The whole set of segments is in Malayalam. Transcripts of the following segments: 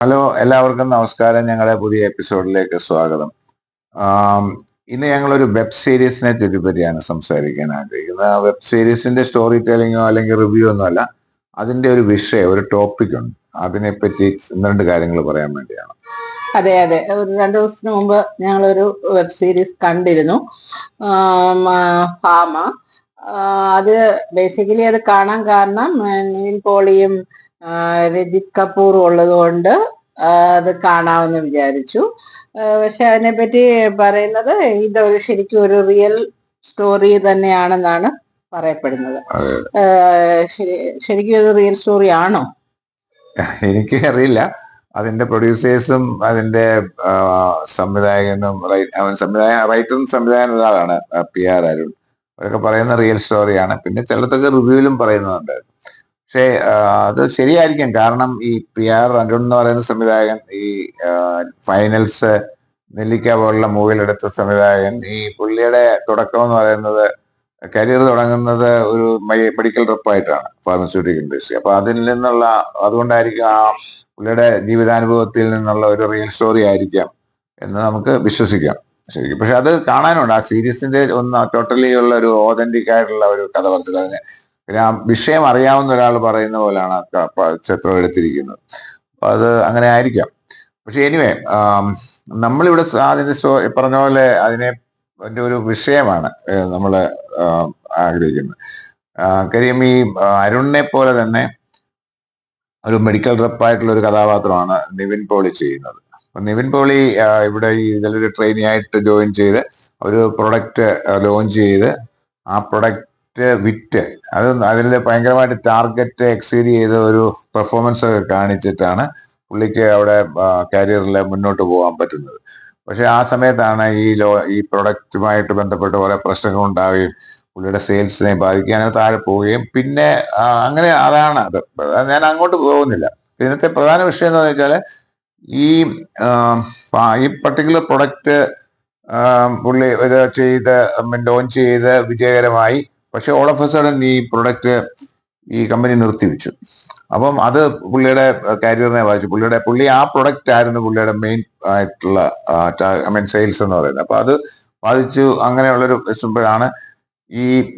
ഹലോ, എല്ലാവർക്കും നമസ്കാരം. ഞങ്ങളുടെ പുതിയ എപ്പിസോഡിലേക്ക് സ്വാഗതം. ആം, ഇന്ന് ഞങ്ങളൊരു വെബ് സീരീസിനെ ചുറ്റിപ്പറ്റിയാണ് സംസാരിക്കാൻ ആഗ്രഹിക്കുന്നത്. ആ വെബ് സീരീസിന്റെ സ്റ്റോറി ടെലിങ്ങോ അല്ലെങ്കിൽ റിവ്യൂ ഒന്നും അല്ല. അതിന്റെ ഒരു വിഷയം, ഒരു ടോപ്പിക് ഉണ്ട്. അതിനെപ്പറ്റി ഒന്ന് രണ്ട് കാര്യങ്ങൾ പറയാൻ വേണ്ടിയാണ്. അതെ അതെ, ഒരു 2 ദിവസത്തിന് മുമ്പ് ഞങ്ങളൊരു വെബ് സീരീസ് കണ്ടിരുന്നു. ഭാമ. അത് ബേസിക്കലി അത് കാണാൻ കാരണം നിവിൻ പോളിയും രജിത് കപൂറും ഉള്ളത് കൊണ്ട് അത് കാണാമെന്ന് വിചാരിച്ചു. പക്ഷെ അതിനെപ്പറ്റി പറയുന്നത് ഇതൊരു ശരിക്കും ഒരു റിയൽ സ്റ്റോറി തന്നെയാണെന്നാണ് പറയപ്പെടുന്നത്. ശരിക്കും ഇത് റിയൽ സ്റ്റോറി ആണോ? എനിക്ക് അറിയില്ല. അതിന്റെ പ്രൊഡ്യൂസേഴ്സും അതിന്റെ സംവിധായകനും റൈറ്ററും സംവിധായകനും ഒരാളാണ്, PR അരുൺ. അവരൊക്കെ പറയുന്ന റിയൽ സ്റ്റോറിയാണ്. പിന്നെ ചിലതൊക്കെ റിവ്യൂവിലും പറയുന്നുണ്ട്. പക്ഷേ അത് ശരിയായിരിക്കും. കാരണം ഈ PR അരുൺ എന്ന് പറയുന്ന സംവിധായകൻ, ഈ ഫൈനൽസ്, നെല്ലിക്ക പോലുള്ള മൂവിയിലെടുത്ത സംവിധായകൻ, ഈ പുള്ളിയുടെ തുടക്കം എന്ന് പറയുന്നത്, കരിയർ തുടങ്ങുന്നത് ഒരു മെഡിക്കൽ റെപ്പായിട്ടാണ്, ഫാർമസ്യൂട്ടിക്കൽ ഇൻഡസ്ട്രി. അപ്പൊ അതുകൊണ്ടായിരിക്കും ആ പുള്ളിയുടെ ജീവിതാനുഭവത്തിൽ നിന്നുള്ള ഒരു റിയൽ സ്റ്റോറി ആയിരിക്കാം എന്ന് നമുക്ക് വിശ്വസിക്കാം ശരിക്കും. പക്ഷെ അത് കാണാനുണ്ട്. ആ സീരീസിന്റെ ടോട്ടലി ഉള്ള ഒരു ഓതന്റിക് ആയിട്ടുള്ള ഒരു കഥ പറഞ്ഞത്. അതിന് പിന്നെ ആ വിഷയം അറിയാവുന്ന ഒരാൾ പറയുന്ന പോലെയാണ് ചിത്രം എടുത്തിരിക്കുന്നത്. അപ്പൊ അത് അങ്ങനെ ആയിരിക്കാം. പക്ഷെ എനിവേ, നമ്മളിവിടെ അതിന്റെ പറഞ്ഞ പോലെ അതിന്റെ ഒരു വിഷയമാണ് നമ്മൾ ആഗ്രഹിക്കുന്നത്. കാര്യം ഈ അരുണിനെ പോലെ തന്നെ ഒരു മെഡിക്കൽ റെപ്പായിട്ടുള്ള ഒരു കഥാപാത്രമാണ് നിവിൻ പോളി ചെയ്യുന്നത്. അപ്പൊ നിവിൻ പോളി ഇവിടെ ഇതിലൊരു ട്രെയിനി ആയിട്ട് ജോയിൻ ചെയ്ത് ഒരു പ്രൊഡക്റ്റ് ലോഞ്ച് ചെയ്ത് ആ പ്രൊഡക്റ്റ് വിറ്റ് അതിൽ ഭയങ്കരമായിട്ട് ടാർഗറ്റ് എക്സീഡ് ചെയ്ത ഒരു പെർഫോമൻസ് ഒക്കെ കാണിച്ചിട്ടാണ് പുള്ളിക്ക് അവിടെ കരിയറിൽ മുന്നോട്ട് പോകാൻ പറ്റുന്നത്. പക്ഷെ ആ സമയത്താണ് ഈ പ്രൊഡക്റ്റുമായിട്ട് ബന്ധപ്പെട്ട് കുറെ പ്രശ്നങ്ങൾ ഉണ്ടാവുകയും പുള്ളിയുടെ സെയിൽസിനെ ബാധിക്കാനും താഴെ പോവുകയും പിന്നെ അങ്ങനെ അതാണ് അത്. ഞാൻ അങ്ങോട്ട് പോകുന്നില്ല. ഇന്നത്തെ പ്രധാന വിഷയം എന്താണെന്ന് വെച്ചാൽ ഈ പർട്ടിക്കുലർ പ്രൊഡക്റ്റ് പുള്ളി ഇത് ലോഞ്ച് ചെയ്ത് വിജയകരമായി. പക്ഷെ ഓൾ ഓഫ് എ സഡൻ ഈ പ്രൊഡക്റ്റ് ഈ കമ്പനി നിർത്തിവെച്ചു. അപ്പം അത് പുള്ളിയുടെ കരിയറിനെ ബാധിച്ചു. പുള്ളി ആ പ്രൊഡക്റ്റ് ആയിരുന്നു പുള്ളിയുടെ മെയിൻ ആയിട്ടുള്ള സെയിൽസ് എന്ന് പറയുന്നത്. അപ്പൊ അത് ബാധിച്ചു. അങ്ങനെയുള്ളൊരു പ്രശ്നമ്പോഴാണ്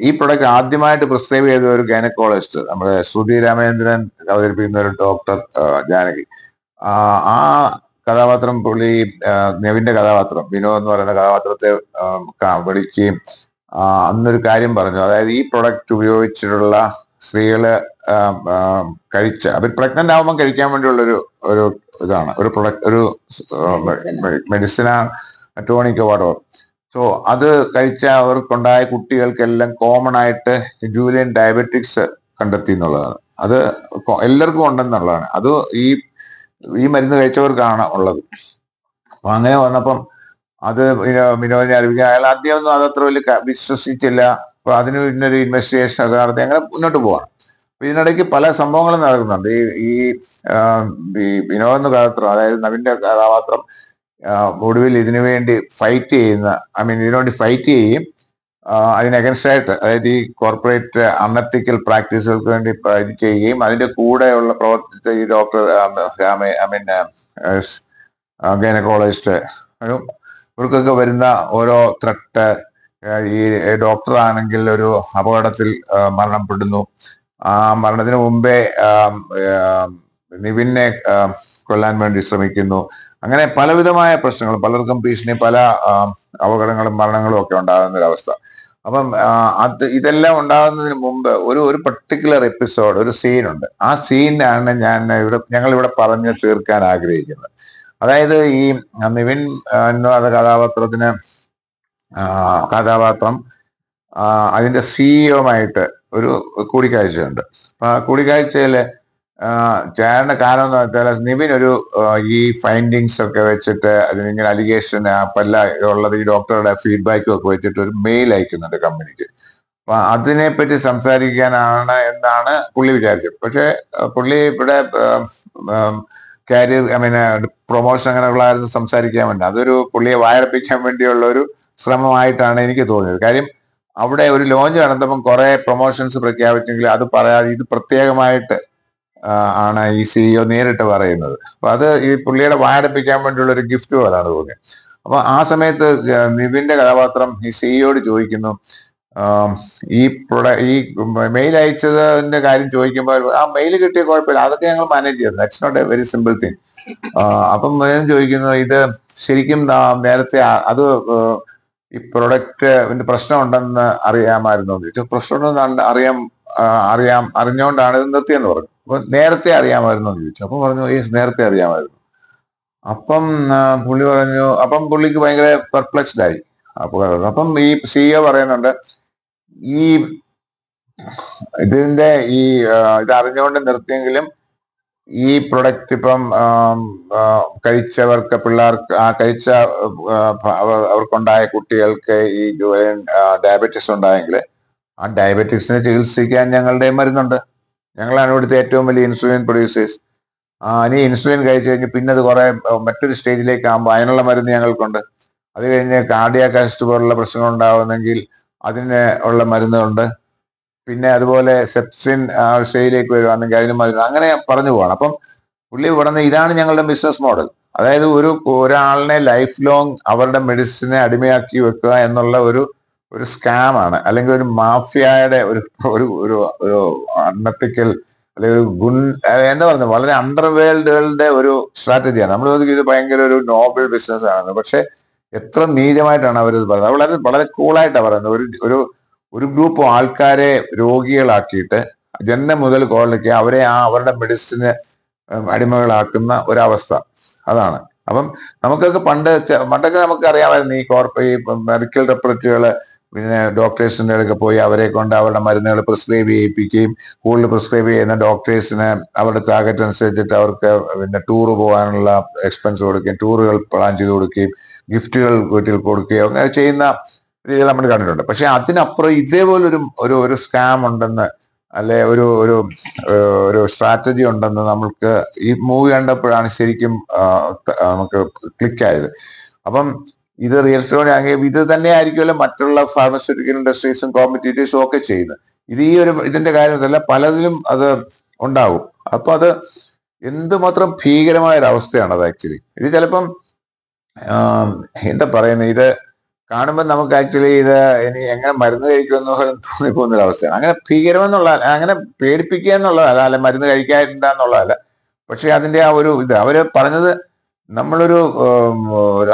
ഈ പ്രൊഡക്റ്റ് ആദ്യമായിട്ട് പ്രിസ്ക്രൈബ് ചെയ്ത ഒരു ഗൈനക്കോളജിസ്റ്റ്, നമ്മുടെ ശ്രുതി രാമചന്ദ്രൻ അവതരിപ്പിക്കുന്ന ഒരു ഡോക്ടർ ജാനകി. ആ കഥാപാത്രം പുള്ളി നെവിന്റെ കഥാപാത്രം വിനോദ് എന്ന് പറയുന്ന കഥാപാത്രത്തെ വിളിക്കുകയും അന്നൊരു കാര്യം പറഞ്ഞു. അതായത് ഈ പ്രൊഡക്റ്റ് ഉപയോഗിച്ചിട്ടുള്ള സ്ത്രീകള് അവർ പ്രഗ്നന്റ് ആവുമ്പോൾ കഴിക്കാൻ വേണ്ടിയുള്ള ഒരു ഇതാണ്, ഒരു പ്രൊഡക്റ്റ്, ഒരു മെഡിസിനാണ്, ടോണിക് വാട്ടർ. സോ അത് കഴിച്ച അവർക്കുണ്ടായ കുട്ടികൾക്കെല്ലാം കോമൺ ആയിട്ട് ജൂലിയൻ ഡയബറ്റിക്സ് കണ്ടെത്തി എന്നുള്ളതാണ്. അത് എല്ലാവർക്കും ഉണ്ടെന്നുള്ളതാണ്. അത് ഈ മരുന്ന് കഴിച്ചവർക്കാണ് ഉള്ളത്. അപ്പൊ അങ്ങനെ വന്നപ്പം അത് വിനോദിനെ അറിയിക്കുക. അയാൾ ആദ്യമൊന്നും അതത്ര വലിയ വിശ്വസിച്ചില്ല. അപ്പൊ അതിന് പിന്നൊരു ഇൻവെസ്റ്റിഗേഷൻ ഒക്കെ നടത്തി അങ്ങനെ മുന്നോട്ട് പോവാണ്. അപ്പൊ ഇതിനിടയ്ക്ക് പല സംഭവങ്ങളും നടക്കുന്നുണ്ട്. ഈ വിനോദ് എന്ന കഥാപാത്രം, അതായത് നവിന്റെ കഥാപാത്രം ഒടുവിൽ ഇതിനു വേണ്ടി ഫൈറ്റ് ചെയ്യുന്ന, ഇതിനുവേണ്ടി ഫൈറ്റ് ചെയ്യുകയും അതിന് അഗൻസ്റ്റ് ആയിട്ട്, അതായത് ഈ കോർപ്പറേറ്റ് അൺഎത്തിക്കൽ പ്രാക്ടീസുകൾക്ക് വേണ്ടി ഇത് ചെയ്യുകയും അതിന്റെ കൂടെയുള്ള പ്രവർത്തിച്ച ഈ ഡോക്ടർ ഗൈനക്കോളജിസ്റ്റ് ഇവർക്കൊക്കെ വരുന്ന ഓരോ ത്രട്ട്, ഈ ഡോക്ടർ ആണെങ്കിൽ ഒരു അപകടത്തിൽ മരണപ്പെടുന്നു. ആ മരണത്തിന് മുമ്പേ നിവിനെ കൊല്ലാൻ വേണ്ടി ശ്രമിക്കുന്നു. അങ്ങനെ പലവിധമായ പ്രശ്നങ്ങൾ, പലർക്കും ഭീഷണി, പല അപകടങ്ങളും മരണങ്ങളും ഒക്കെ ഉണ്ടാകുന്ന ഒരവസ്ഥ. അപ്പം ഇതെല്ലാം ഉണ്ടാകുന്നതിന് മുമ്പ് ഒരു പർട്ടിക്കുലർ എപ്പിസോഡ്, ഒരു സീനുണ്ട്. ആ സീനാണ് ഞങ്ങൾ ഇവിടെ പറഞ്ഞു തീർക്കാൻ ആഗ്രഹിക്കുന്നത്. അതായത് ഈ നിവിൻ എന്ന കഥാപാത്രം അതിന്റെ സിഇഒമായിട്ട് ഒരു കൂടിക്കാഴ്ചയുണ്ട്. അപ്പൊ ആ കൂടിക്കാഴ്ചയില് ചേരേണ്ട കാരണം എന്ന് വെച്ചാൽ, നിവിൻ ഈ ഫൈൻഡിങ്സ് ഒക്കെ വെച്ചിട്ട് അതിനിങ്ങനെ അലിഗേഷൻ പല ഉള്ളത് ഈ ഡോക്ടറുടെ ഫീഡ്ബാക്കും ഒക്കെ വെച്ചിട്ട് ഒരു മെയിൽ അയക്കുന്നുണ്ട് കമ്പനിക്ക്. അപ്പൊ അതിനെപ്പറ്റി സംസാരിക്കാനാണ് എന്നാണ് പുള്ളി വിചാരിച്ചത്. പക്ഷെ പുള്ളി ഇവിടെ കരിയർ പ്രൊമോഷൻ അങ്ങനെയുള്ള സംസാരിക്കാൻ വേണ്ടി, അതൊരു പുള്ളിയെ വായർപ്പിക്കാൻ വേണ്ടിയുള്ള ഒരു ശ്രമമായിട്ടാണ് എനിക്ക് തോന്നിയത്. കാര്യം അവിടെ ഒരു ലോഞ്ച് നടന്നപ്പം കുറെ പ്രൊമോഷൻസ് പ്രഖ്യാപിച്ചെങ്കിൽ അത് പറയാതെ ഇത് പ്രത്യേകമായിട്ട് ആണ് ഈ CEO നേരിട്ട് പറയുന്നത്. അപ്പൊ അത് ഈ പുള്ളിയുടെ വായടപ്പിക്കാൻ വേണ്ടിയുള്ള ഒരു ഗിഫ്റ്റ് പോലാണ് തോന്നിയത്. അപ്പൊ ആ സമയത്ത് നിവിന്റെ കഥാപാത്രം ഈ സിഇയോട് ചോദിക്കുന്നു, ആം, ഈ മെയിൽ അയച്ചതിന്റെ കാര്യം ചോദിക്കുമ്പോൾ ആ മെയിൽ കിട്ടിയ കുഴപ്പമില്ല, അതൊക്കെ ഞങ്ങൾ മാനേജ് ചെയ്തു, that's not a very simple thing. അപ്പം ഞാൻ ചോദിക്കുന്നു, ഇത് ശരിക്കും നേരത്തെ അത് ഈ പ്രൊഡക്റ്റ് പ്രശ്നമുണ്ടെന്ന് അറിയാമായിരുന്നു ചോദിച്ചു. പ്രശ്നമുണ്ടെന്ന് അറിഞ്ഞുകൊണ്ടാണ് ഇത് നിർത്തിയെന്ന് പറഞ്ഞു. അപ്പൊ നേരത്തെ അറിയാമായിരുന്നു എന്ന് ചോദിച്ചു. അപ്പൊ പറഞ്ഞു യെസ്, നേരത്തെ അറിയാമായിരുന്നു. അപ്പം പുള്ളി പറഞ്ഞു, അപ്പം പുള്ളിക്ക് ഭയങ്കര പെർപ്ലക്സ്ഡ് ആയി. അപ്പം ഈ CEO പറയുന്നുണ്ട്, ഈ ഇതിന്റെ ഇത് അറിഞ്ഞുകൊണ്ട് നിർത്തിയെങ്കിലും ഈ പ്രൊഡക്റ്റ് ഇപ്പം കഴിച്ചവർക്ക്, പിള്ളേർക്ക് അവർക്കുണ്ടായ കുട്ടികൾക്ക് ഈ ഡയബറ്റീസ് ഉണ്ടായെങ്കിൽ ആ ഡയബറ്റീസിനെ ചികിത്സിക്കാൻ ഞങ്ങളുടെ മരുന്നുണ്ട്. ഞങ്ങളാണ് ഇവിടുത്തെ ഏറ്റവും വലിയ ഇൻസുലിൻ പ്രൊഡ്യൂസേഴ്സ്. ഇനി ഇൻസുലിൻ കഴിച്ചു കഴിഞ്ഞ് പിന്നെ അത് കുറെ മറ്റൊരു സ്റ്റേജിലേക്ക് ആകുമ്പോൾ അതിനുള്ള മരുന്ന് ഞങ്ങൾക്കുണ്ട്. അത് കഴിഞ്ഞ് കാർഡിയാക് അറസ്റ്റ് പോലുള്ള പ്രശ്നങ്ങൾ ഉണ്ടാവുന്നെങ്കിൽ അതിന് ഉള്ള മരുന്നുണ്ട്. പിന്നെ അതുപോലെ സെപ്സിൻ സ്റ്റേജിലേക്ക് വരുവാണെങ്കിൽ അതിന് മരുന്ന്, അങ്ങനെ പറഞ്ഞു പോവാണ്. അപ്പം പുള്ളി പറഞ്ഞ ഇതാണ് ഞങ്ങളുടെ ബിസിനസ് മോഡൽ. അതായത് ഒരാളിനെ ലൈഫ് ലോങ് അവരുടെ മെഡിസിനെ അടിമയാക്കി വെക്കുക എന്നുള്ള ഒരു സ്കാമാണ്, അല്ലെങ്കിൽ ഒരു മാഫിയയുടെ ഒരു ഒരു ഒരു അൺഎത്തിക്കൽ, അല്ലെങ്കിൽ എന്താ പറയുന്നത്, വളരെ അണ്ടർവേൾഡുകളുടെ ഒരു സ്ട്രാറ്റജിയാണ്. നമ്മൾ ചോദിക്കും ഇത് ഭയങ്കര ഒരു നോബൽ ബിസിനസ് ആണെന്ന്. പക്ഷെ എത്ര നീചമായിട്ടാണ് അവരിത് പറയുന്നത്. വളരെ വളരെ കൂളായിട്ടാണ് പറയുന്നത്. ഒരു ഗ്രൂപ്പ് ആൾക്കാരെ രോഗികളാക്കിയിട്ട് ജന്മം മുതൽ കോളിലേക്ക് അവരെ അവരുടെ മെഡിസിന് അടിമകളാക്കുന്ന ഒരവസ്ഥ, അതാണ്. അപ്പം നമുക്കൊക്കെ പണ്ടൊക്കെ നമുക്ക് അറിയാമായിരുന്നു, ഈ മെഡിക്കൽ റെപ്രസെന്റേറ്റീവുകള് പിന്നെ ഡോക്ടേഴ്സിന്റെ അടുക്കെ പോയി അവരെ കൊണ്ട് അവരുടെ മരുന്നുകൾ പ്രിസ്ക്രൈബ് ചെയ്യിപ്പിക്കുകയും കൂടുതൽ പ്രിസ്ക്രൈബ് ചെയ്യുന്ന ഡോക്ടേഴ്സിന് അവരുടെ ടാർഗറ്റ് അനുസരിച്ചിട്ട് അവർക്ക് പിന്നെ ടൂർ പോകാനുള്ള എക്സ്പെൻസ് കൊടുക്കുകയും ടൂറുകൾ പ്ലാൻ ചെയ്ത് കൊടുക്കുകയും ഗിഫ്റ്റുകൾ വീട്ടിൽ കൊടുക്കുകയും അങ്ങനെ ചെയ്യുന്ന രീതികൾ നമ്മൾ കണ്ടിട്ടുണ്ട്. പക്ഷെ അതിനപ്പുറം ഇതേപോലൊരു ഒരു സ്കാം ഉണ്ടെന്ന്, അല്ലെ ഒരു സ്ട്രാറ്റജി ഉണ്ടെന്ന് നമ്മൾക്ക് ഈ മൂവി കണ്ടപ്പോഴാണ് ശരിക്കും നമുക്ക് ക്ലിക്കായത്. അപ്പം ഇത് റിയൽ സ്റ്റോറി ആണെങ്കിൽ ഇത് തന്നെ ആയിരിക്കുമല്ലോ മറ്റുള്ള ഫാർമസ്യൂട്ടിക്കൽ ഇൻഡസ്ട്രീസും കോമ്പറ്റീറ്റേഴ്സും ഒക്കെ ചെയ്യുന്നത്. ഇത് ഇതിന്റെ കാര്യമല്ല, പലതിലും അത് ഉണ്ടാവും. അപ്പൊ അത് എന്തുമാത്രം ഭീകരമായ ഒരു അവസ്ഥയാണ് അത് ആക്ച്വലി. ഇത് ചിലപ്പം എന്താ പറയുന്നത്, ഇത് കാണുമ്പോൾ നമുക്ക് ആക്ച്വലി ഇത് ഇനി എങ്ങനെ മരുന്ന് കഴിക്കുമെന്ന് തോന്നിപ്പോകുന്ന ഒരു അവസ്ഥയാണ്. അങ്ങനെ ഭീകരമെന്നുള്ള, അങ്ങനെ പേടിപ്പിക്കുക എന്നുള്ളതല്ല, അല്ല മരുന്ന് കഴിക്കാറുണ്ടെന്നുള്ളതല്ല. പക്ഷെ അതിന്റെ ആ ഇത് അവര് പറഞ്ഞത് നമ്മളൊരു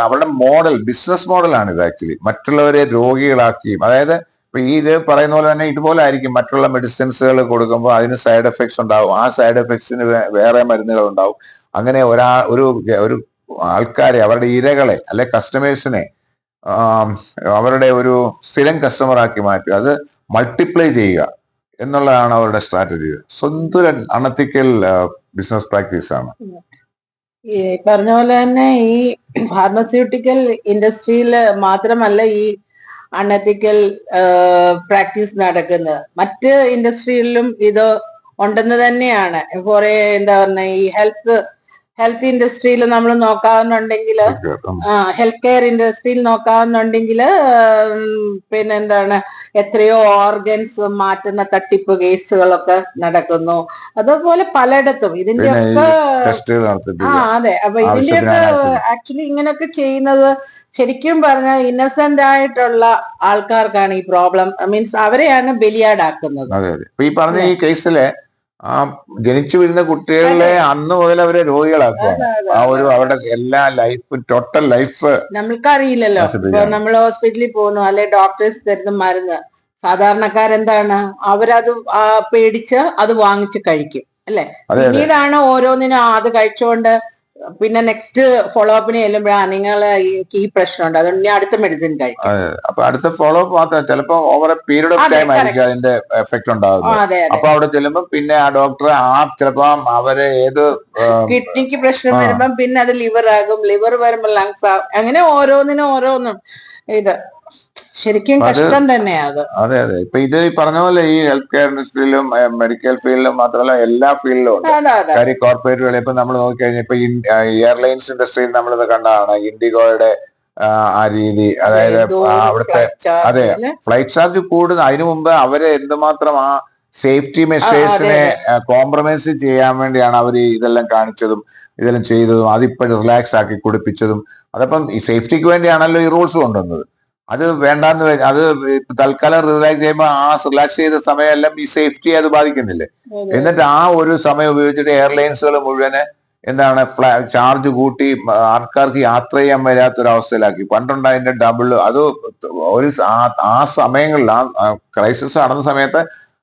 അവരുടെ മോഡൽ, ബിസിനസ് മോഡലാണ് ഇത് ആക്ച്വലി. മറ്റുള്ളവരെ രോഗികളാക്കിയും, അതായത് ഇപ്പൊ ഇത് പറയുന്ന പോലെ തന്നെ ഇതുപോലെ ആയിരിക്കും മറ്റുള്ള മെഡിസിൻസുകൾ കൊടുക്കുമ്പോൾ അതിന് സൈഡ് എഫക്ട്സ് ഉണ്ടാവും. ആ സൈഡ് എഫക്ട്സിന് വേറെ മരുന്നുകൾ ഉണ്ടാവും. അങ്ങനെ ഒരു ആൾക്കാരെ, അവരുടെ ഇരകളെ അല്ലെ കസ്റ്റമേഴ്സിനെ അവരുടെ ഒരു സ്ഥിരം കസ്റ്റമർ ആക്കി മാറ്റുക, അത് മൾട്ടിപ്ലൈ ചെയ്യുക എന്നുള്ളതാണ് അവരുടെ സ്ട്രാറ്റജി. സ്വന്തം അണത്തിക്കൽ ബിസിനസ് പ്രാക്ടീസ് ആണ്. ഈ പറഞ്ഞ പോലെ തന്നെ ഈ ഫാർമസ്യൂട്ടിക്കൽ ഇൻഡസ്ട്രിയിൽ മാത്രമല്ല ഈ അൺഎത്തിക്കൽ പ്രാക്ടീസ് നടക്കുന്നത്, മറ്റ് ഇൻഡസ്ട്രിയിലും ഇത് ഉണ്ടെന്ന് തന്നെയാണ്. കുറെ എന്താ പറഞ്ഞ ഈ ഹെൽത്ത് ഇൻഡസ്ട്രിയിൽ നമ്മൾ നോക്കാവുന്നുണ്ടെങ്കിൽ, ഹെൽത്ത് കെയർ ഇൻഡസ്ട്രിയിൽ നോക്കാവുന്നുണ്ടെങ്കിൽ പിന്നെന്താണ് എത്രയോ ഓർഗൻസ് മാറ്റുന്ന തട്ടിപ്പ് കേസുകളൊക്കെ നടക്കുന്നു. അതുപോലെ പലയിടത്തും ഇതിന്റെ ഒക്കെ അതെ. അപ്പൊ ഇതിന്റെയൊക്കെ ആക്ച്വലി ഇങ്ങനെയൊക്കെ ചെയ്യുന്നത് ശരിക്കും പറഞ്ഞാൽ ഇന്നസെന്റ് ആയിട്ടുള്ള ആൾക്കാർക്കാണ് ഈ പ്രോബ്ലം. മീൻസ് അവരെയാണ് ബലിയാടാക്കുന്നത്. ഈ പറഞ്ഞ ഈ കേസിലെ ജനിച്ചു വരുന്ന കുട്ടികളെ അന്ന് മുതൽ അവരെ രോഗികളാക്കുകയാണ്. അവരുടെ എല്ലാ ലൈഫ്, ടോട്ടൽ ലൈഫ് നമ്മൾക്കറിയില്ലല്ലോ. ഇപ്പൊ നമ്മൾ ഹോസ്പിറ്റലിൽ പോകുന്നു, അല്ലെ ഡോക്ടേഴ്സ് തരുന്ന മരുന്ന് സാധാരണക്കാരെന്താണ്, അവരത് പേടിച്ച് അത് വാങ്ങിച്ച് കഴിക്കും, അല്ലെ? പിന്നീടാണ് ഓരോന്നിനും അത് കഴിച്ചുകൊണ്ട് പിന്നെ നെക്സ്റ്റ് ഫോളോ അപ്പിന് ചെല്ലുമ്പോഴാണ് നിങ്ങൾ ഈ പ്രശ്നമുണ്ട്, അതുകൊണ്ട് ഞാൻ അടുത്ത മെഡിസിൻ കഴിക്കും. അപ്പൊ അടുത്ത ഫോളോ അപ്പ് മാത്രം ചിലപ്പോ over A period of time ആയിരിക്കും അതിന്റെ എഫക്ട് ഉണ്ടാകുന്നത്. അപ്പൊ അവിടെ ചെല്ലുമ്പോ പിന്നെ ആ ഡോക്ടർ ചിലപ്പോ അവരെ കിഡ്നിക്ക് പ്രശ്നം വരുമ്പം പിന്നെ അത് ലിവർ ആകും, ലിവർ വരുമ്പോ ലങ്സ് ആകും, അങ്ങനെ ഓരോന്നും ഇത് ശരിക്കും കഷ്ടം തന്നെയാണ്. അതെ. ഇപ്പൊ ഇത് പറഞ്ഞ പോലെ ഈ ഹെൽത്ത് കെയർ ഇൻഡസ്ട്രിയിലും മെഡിക്കൽ ഫീൽഡിലും മാത്രമല്ല എല്ലാ ഫീൽഡിലും ഉണ്ട്. കാര്യം കോർപ്പറേറ്റുകൾ ഇപ്പൊ നമ്മൾ നോക്കിക്കഴിഞ്ഞാൽ ഇപ്പൊ എയർലൈൻസ് ഇൻഡസ്ട്രിയിൽ നമ്മളിത് കണ്ടതാണ് ഇൻഡിഗോയുടെ ആ രീതി. അതായത് അവിടുത്തെ ഫ്ലൈറ്റ് ചാർജ് കൂടുന്ന, അതിനു മുമ്പ് അവരെ എന്തുമാത്രം ആ സേഫ്റ്റി മെഷേഴ്സിനെ കോംപ്രമൈസ് ചെയ്യാൻ വേണ്ടിയാണ് അവർ ഇതെല്ലാം കാണിച്ചതും ഇതെല്ലാം ചെയ്തതും അതിപ്പോഴും റിലാക്സ് ആക്കി കുടിപ്പിച്ചതും. അതപ്പം ഈ സേഫ്റ്റിക്ക് വേണ്ടിയാണല്ലോ ഈ റൂൾസ് കൊണ്ടുവന്നത്. അത് വേണ്ടാന്ന് അത് തൽക്കാലം റിലാക്സ് ചെയ്യുമ്പോൾ ആ റിലാക്സ് ചെയ്ത സമയമെല്ലാം ഈ സേഫ്റ്റി അത് ബാധിക്കുന്നില്ലേ? എന്നിട്ട് ആ ഒരു സമയം ഉപയോഗിച്ചിട്ട് എയർലൈൻസുകൾ മുഴുവന് എന്താണ് ചാർജ് കൂട്ടി ആൾക്കാർക്ക് യാത്ര ചെയ്യാൻ വരാത്തൊരവസ്ഥയിലാക്കി. പണ്ടുണ്ടായതിന്റെ ഡബിൾ അത് ഒരു ആ സമയങ്ങളിൽ ആ ക്രൈസിസ് നടന്ന സമയത്ത്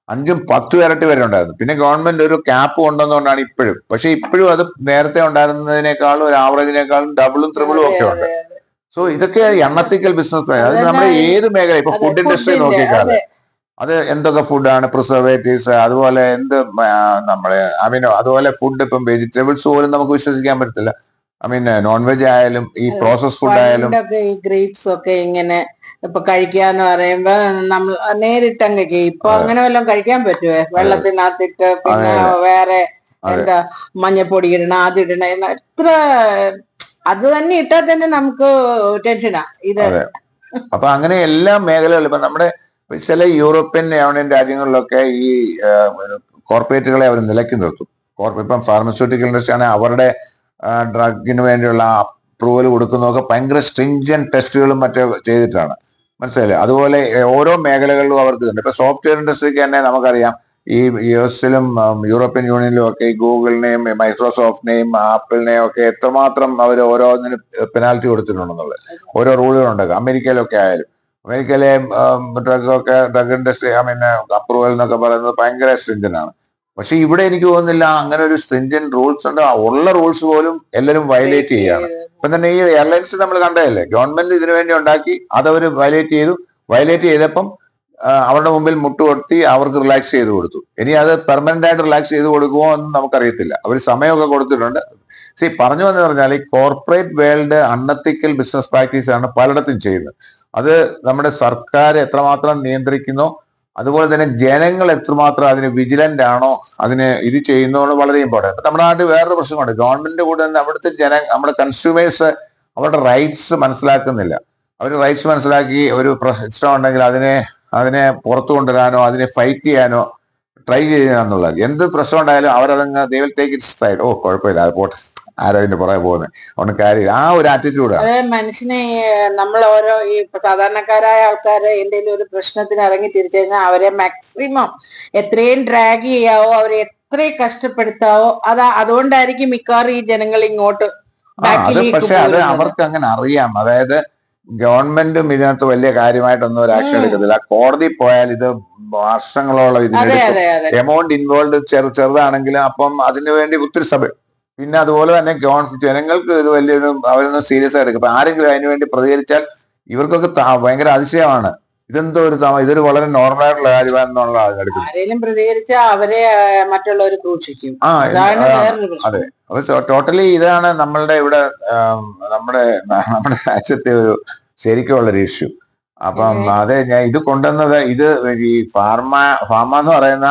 5-10 ഇരട്ടി വരെ ഉണ്ടായിരുന്നു. പിന്നെ ഗവൺമെന്റ് ഒരു ക്യാപ്പ് കൊണ്ടുവന്നുകൊണ്ടാണ് ഇപ്പോഴും. പക്ഷെ ഇപ്പോഴും അത് നേരത്തെ ഉണ്ടായിരുന്നതിനേക്കാളും ഒരു ആവറേജിനേക്കാളും ഡബിളും ത്രിബിളും ഒക്കെ ഉണ്ട്. സോ ഇതൊക്കെ അൺഎത്തിക്കൽ ബിസിനസ്. അത് നമ്മുടെ ഏത് മേഖല, ഇപ്പൊ ഫുഡ് ഇൻഡസ്ട്രി നോക്കിക്കാതെ അത് എന്തൊക്കെ ഫുഡാണ് പ്രിസർവേറ്റീവ്സ്, അതുപോലെ നമ്മുടെ അതുപോലെ ഫുഡ് ഇപ്പം വെജിറ്റബിൾസ് പോലും നമുക്ക് വിശ്വസിക്കാൻ പറ്റത്തില്ല. നോൺ വെജ് ആയാലും ഈ പ്രോസസ് ഫുഡ് ആയാലും. ഈ ഗ്രേപ്സ് ഒക്കെ ഇങ്ങനെ ഇപ്പൊ കഴിക്കാന്ന് പറയുമ്പോ നമ്മൾ നേരിട്ടങ്ങ് കഴിക്കും. ഇപ്പൊ അങ്ങനെ വല്ലതും കഴിക്കാൻ പറ്റുമോ? വെള്ളത്തിനകത്തിട്ട് പിന്നെ വേറെ എന്താ മഞ്ഞപ്പൊടി ഇടണം, അതിടണം, എത്ര അത് തന്നെ ഇട്ടാൽ തന്നെ നമുക്ക് ടെൻഷനാ ഇത്. അപ്പൊ അങ്ങനെ എല്ലാ മേഖലകളിലും ഇപ്പൊ നമ്മുടെ ചില യൂറോപ്യൻ യൂണിയൻ രാജ്യങ്ങളിലൊക്കെ ഈ കോർപ്പറേറ്റുകളെ അവർ നിലയ്ക്ക് നിർത്തും. ഇപ്പം ഫാർമസ്യൂട്ടിക്കൽ ഇൻഡസ്ട്രി ആണെങ്കിൽ അവരുടെ ഡ്രഗിന് വേണ്ടിയുള്ള അപ്രൂവൽ കൊടുക്കുന്നതൊക്കെ ഭയങ്കര സ്ട്രിഞ്ചൻ ടെസ്റ്റുകളും മറ്റോ ചെയ്തിട്ടാണ്. മനസ്സിലായില്ലേ? അതുപോലെ ഓരോ മേഖലകളിലും അവർക്ക് ഉണ്ട്. ഇപ്പൊ സോഫ്റ്റ്വെയർ ഇൻഡസ്ട്രിക്ക് തന്നെ നമുക്കറിയാം ഈ US-ലും യൂറോപ്യൻ യൂണിയനിലും ഒക്കെ ഈ ഗൂഗിളിനെയും മൈക്രോസോഫ്റ്റിനെയും ആപ്പിളിനെയും ഒക്കെ എത്രമാത്രം അവർ ഓരോന്നിനും പെനാൽറ്റി കൊടുത്തിട്ടുണ്ടെന്നുള്ളത് ഓരോ റൂളുകളുണ്ട്. അമേരിക്കയിലൊക്കെ ആയാലും അമേരിക്കയിലെ ഡ്രഗ് ഇൻഡസ്ട്രി അപ്രൂവൽ എന്നൊക്കെ പറയുന്നത് ഭയങ്കര സ്ട്രിഞ്ചൻ ആണ്. പക്ഷെ ഇവിടെ എനിക്ക് തോന്നുന്നില്ല അങ്ങനെ ഒരു സ്ട്രിഞ്ചൻ റൂൾസ് ഉണ്ട്. ഉള്ള റൂൾസ് പോലും എല്ലാവരും വയലേറ്റ് ചെയ്യാണ്. ഇപ്പം തന്നെ ഈ എയർലൈൻസ് നമ്മൾ കണ്ടതല്ലേ, ഗവൺമെന്റ് ഇതിനു വേണ്ടി ഉണ്ടാക്കി അതവർ വയലേറ്റ് ചെയ്തപ്പം അവരുടെ മുമ്പിൽ മുട്ടുകൊടുത്തി അവർക്ക് റിലാക്സ് ചെയ്ത് കൊടുത്തു. ഇനി അത് പെർമനന്റ് ആയിട്ട് റിലാക്സ് ചെയ്ത് കൊടുക്കുമോ എന്ന് നമുക്കറിയത്തില്ല. അവർ സമയമൊക്കെ കൊടുത്തിട്ടുണ്ട്. പറഞ്ഞു എന്ന് പറഞ്ഞാൽ ഈ corporate world unethical business practice ആണ് പലയിടത്തും ചെയ്യുന്നത്. അത് നമ്മുടെ സർക്കാർ എത്രമാത്രം നിയന്ത്രിക്കുന്നോ അതുപോലെ തന്നെ ജനങ്ങൾ എത്രമാത്രം അതിന് വിജിലന്റ് ആണോ അതിന് ഇത് ചെയ്യുന്നതാണ് വളരെ ഇമ്പോർട്ടൻറ്റ്. നമ്മുടെ നാട്ടിൽ വേറൊരു പ്രശ്നമുണ്ട്. ഗവൺമെന്റിന്റെ കൂടെ തന്നെ അവിടുത്തെ നമ്മുടെ കൺസ്യൂമേഴ്സ് അവരുടെ റൈറ്റ്സ് മനസ്സിലാക്കുന്നില്ല. അവർ റൈറ്റ്സ് മനസ്സിലാക്കി ഒരു പ്രശ്നം ഉണ്ടെങ്കിൽ അതിനെ പുറത്തു കൊണ്ടുവരാനോ അതിനെ ഫൈറ്റ് ചെയ്യാനോ ട്രൈ ചെയ്യാന്നുള്ളത്. എന്ത് പ്രശ്നം ഉണ്ടായാലും അവരതങ്ങ് they will take it side. ഓ കുഴപ്പമില്ല, അത് പോട്ടെ, ആരോ അതിന്റെ പുറകെ പോകുന്നത്, അതുകൊണ്ട് കാര്യം ആ ഒരു ആറ്റിറ്റ്യൂഡാണ്. അതായത് മനുഷ്യനെ നമ്മൾ ഓരോ ഈ സാധാരണക്കാരായ ആൾക്കാരെ എന്തെങ്കിലും ഒരു പ്രശ്നത്തിന് ഇറങ്ങി തിരിച്ചു കഴിഞ്ഞാൽ അവരെ മാക്സിമം എത്രയും ഡ്രാഗ് ചെയ്യാവോ അവരെ എത്രയും കഷ്ടപ്പെടുത്താവോ അതുകൊണ്ടായിരിക്കും മിക്കവാറും ഈ ജനങ്ങൾ ഇങ്ങോട്ട്. പക്ഷെ അത് അവർക്ക് അങ്ങനെ അറിയാം. അതായത് ഗവൺമെന്റും ഇതിനകത്ത് വലിയ കാര്യമായിട്ടൊന്നും ഒരു ആക്ഷൻ എടുക്കത്തില്ല. കോടതി പോയാൽ ഇത് വർഷങ്ങളോളം ഇതിന് എമൗണ്ട് ഇൻവോൾവ് ചെറുതാണെങ്കിലും അപ്പം അതിനുവേണ്ടി ഒത്തിരി സമയം. പിന്നെ അതുപോലെ തന്നെ ജനങ്ങൾക്ക് ഇത് വലിയൊരു അവരൊന്നും സീരിയസ് ആയിട്ട് എടുക്കും. ആരെങ്കിലും അതിനുവേണ്ടി പ്രതികരിച്ചാൽ ഇവർക്കൊക്കെ ഭയങ്കര അതിശയമാണ്. ഇതൊരു വളരെ നോർമൽ ആയിട്ടുള്ള കാര്യമാണെന്നുള്ള എടുക്കുന്നത്. ആരെങ്കിലും പ്രതികരിച്ചാൽ അവരെ മറ്റുള്ളവർ ക്രൂശിക്കും. അതെ, ടോട്ടലി ഇതാണ് നമ്മളുടെ ഇവിടെ നമ്മുടെ രാജ്യത്തെ ഒരു ശരിക്കുള്ളൊരു ഇഷ്യൂ. അപ്പം അതെ, ഞാൻ ഇത് കൊണ്ടുവന്നത് ഈ ഫാർമ എന്ന് പറയുന്ന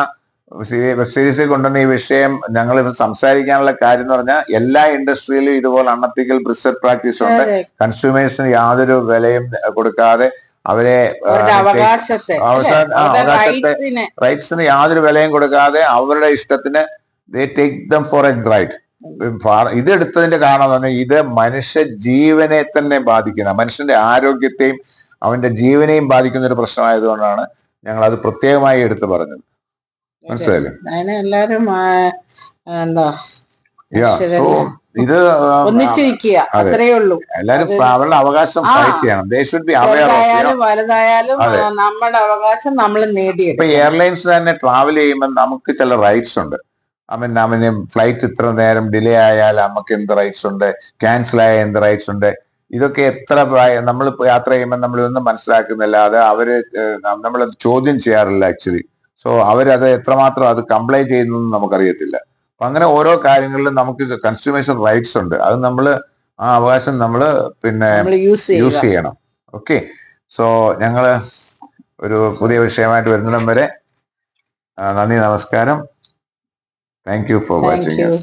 വെബ് സീരീസിൽ കൊണ്ടുവന്ന ഈ വിഷയം ഞങ്ങൾ സംസാരിക്കാനുള്ള കാര്യം എന്ന് പറഞ്ഞാൽ എല്ലാ ഇൻഡസ്ട്രിയിലും ഇതുപോലെ അൺഎത്തിക്കൽ ബിസിനസ് പ്രാക്ടീസ് ഉണ്ട്. കൺസ്യൂമേഴ്സിന് യാതൊരു വിലയും കൊടുക്കാതെ അവരെ റൈറ്റ്സിന് യാതൊരു വിലയും കൊടുക്കാതെ അവരുടെ ഇഷ്ടത്തിന് they take them for a ride. ഇത് എടുത്തതിന്റെ കാരണം എന്ന് പറഞ്ഞാൽ ഇത് മനുഷ്യ ജീവനെ തന്നെ ബാധിക്കുന്ന, മനുഷ്യന്റെ ആരോഗ്യത്തെയും അവന്റെ ജീവനെയും ബാധിക്കുന്ന ഒരു പ്രശ്നമായതുകൊണ്ടാണ് ഞങ്ങൾ അത് പ്രത്യേകമായി എടുത്തു പറഞ്ഞത്. മനസ്സിലായില്ലേ? എല്ലാരും ഇത് അത്രേ ഉള്ളൂ. എല്ലാരും അവരുടെ അവകാശം ഫൈറ്റ് ചെയ്യണം. They should be aware. വലുതായാലും നമ്മുടെ അവകാശം നമ്മൾ നേടിയെടുക്കും. ഇപ്പൊ എയർലൈൻസ് തന്നെ ട്രാവൽ ചെയ്യുമ്പോൾ നമുക്ക് ചില റൈറ്റ്സ് ഉണ്ട്. ഫ്ലൈറ്റ് ഇത്ര നേരം ഡിലേ ആയാൽ നമുക്ക് എന്ത് റൈറ്റ്സ് ഉണ്ട്, ക്യാൻസൽ ആയ എന്ത് റൈറ്റ്സ് ഉണ്ട്, ഇതൊക്കെ നമ്മൾ യാത്ര ചെയ്യുമ്പോൾ നമ്മളിതൊന്നും മനസ്സിലാക്കുന്നില്ല. അത് നമ്മൾ ചോദ്യം ചെയ്യാറില്ല ആക്ച്വലി. സോ അവരത് എത്രമാത്രം അത് കംപ്ലൈ ചെയ്യുന്നു നമുക്കറിയത്തില്ല. അപ്പൊ അങ്ങനെ ഓരോ കാര്യങ്ങളിലും നമുക്ക് കൺസ്യൂമേഷൻ റൈറ്റ്സ് ഉണ്ട്. അത് ആ അവകാശം പിന്നെ യൂസ് ചെയ്യണം. ഓക്കെ, സോ ഞങ്ങള് ഒരു പുതിയ വിഷയമായിട്ട് വരുന്നിടം വരെ നന്ദി, നമസ്കാരം. Thank you for watching us.